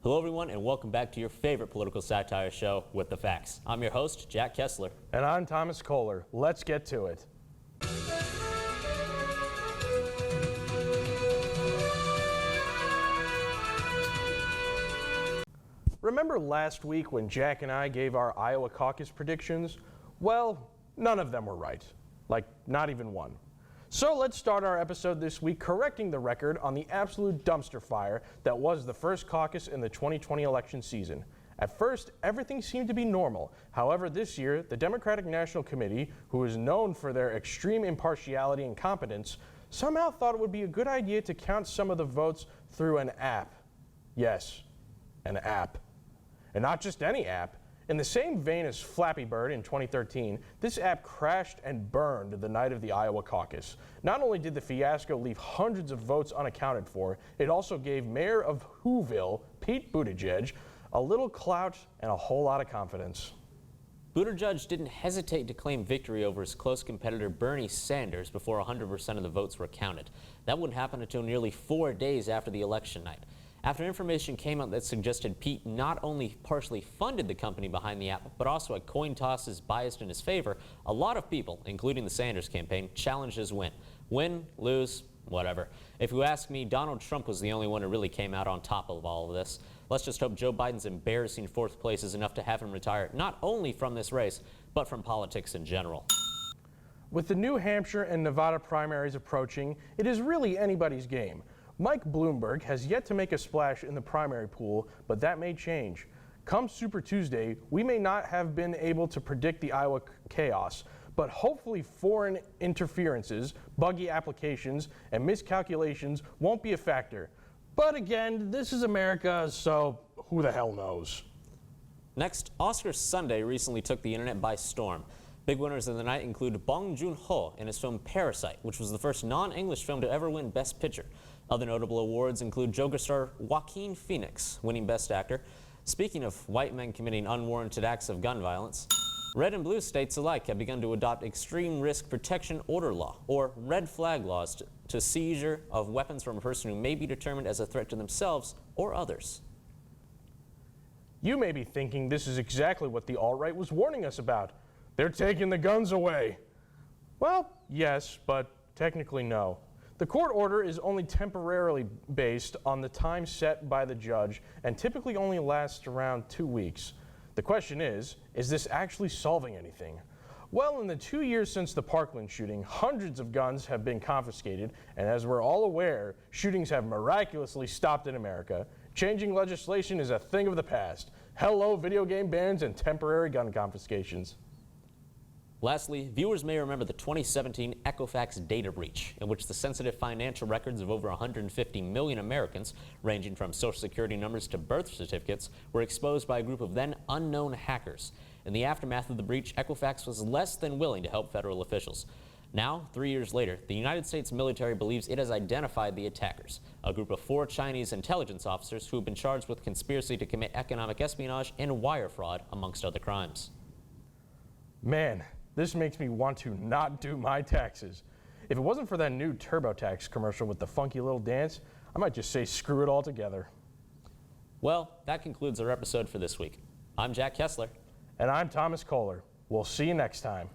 Hello everyone and welcome back to your favorite political satire show, With the Facts. I'm your host, Jack Kessler. And I'm Thomas Kohler. Let's get to it. Remember last week when Jack and I gave our Iowa caucus predictions? Well, none of them were right. Like, not even one. So let's start our episode this week correcting the record on the absolute dumpster fire that was the first caucus in the 2020 election season. At first, everything seemed to be normal. However, this year, the Democratic National Committee, who is known for their extreme impartiality and competence, somehow thought it would be a good idea to count some of the votes through an app. Yes, an app. And not just any app. In the same vein as Flappy Bird in 2013, this app crashed and burned the night of the Iowa caucus. Not only did the fiasco leave hundreds of votes unaccounted for, it also gave Mayor of Whoville, Pete Buttigieg, a little clout and a whole lot of confidence. Buttigieg didn't hesitate to claim victory over his close competitor Bernie Sanders before 100% of the votes were counted. That wouldn't happen until nearly 4 days after the election night. After information came out that suggested Pete not only partially funded the company behind the app, but also had coin tosses biased in his favor, a lot of people, including the Sanders campaign, challenged his win. Win, lose, whatever. If you ask me, Donald Trump was the only one who really came out on top of all of this. Let's just hope Joe Biden's embarrassing fourth place is enough to have him retire, not only from this race, but from politics in general. With the New Hampshire and Nevada primaries approaching, it is really anybody's game. Mike Bloomberg has yet to make a splash in the primary pool, but that may change. Come Super Tuesday, we may not have been able to predict the Iowa chaos, but hopefully foreign interferences, buggy applications, and miscalculations won't be a factor. But again, this is America, so who the hell knows? Next, Oscar Sunday recently took the internet by storm. Big winners of the night include Bong Joon-ho in his film Parasite, which was the first non-English film to ever win Best Picture. Other notable awards include Joker star Joaquin Phoenix winning Best Actor. Speaking of white men committing unwarranted acts of gun violence, red and blue states alike have begun to adopt extreme risk protection order law, or red flag laws, to seizure of weapons from a person who may be determined as a threat to themselves or others. You may be thinking this is exactly what the alt-right was warning us about. They're taking the guns away. Well, yes, but technically no. The court order is only temporarily based on the time set by the judge and typically only lasts around 2 weeks. The question is this actually solving anything? Well, in the 2 years since the Parkland shooting, hundreds of guns have been confiscated, and as we're all aware, shootings have miraculously stopped in America. Changing legislation is a thing of the past. Hello, video game bans and temporary gun confiscations. Lastly, viewers may remember the 2017 Equifax data breach, in which the sensitive financial records of over 150 million Americans, ranging from Social Security numbers to birth certificates, were exposed by a group of then unknown hackers. In the aftermath of the breach, Equifax was less than willing to help federal officials. Now, 3 years later, the United States military believes it has identified the attackers, a group of 4 Chinese intelligence officers who have been charged with conspiracy to commit economic espionage and wire fraud, amongst other crimes. Man, this makes me want to not do my taxes. If it wasn't for that new TurboTax commercial with the funky little dance, I might just say screw it all together. Well, that concludes our episode for this week. I'm Jack Kessler. And I'm Thomas Kohler. We'll see you next time.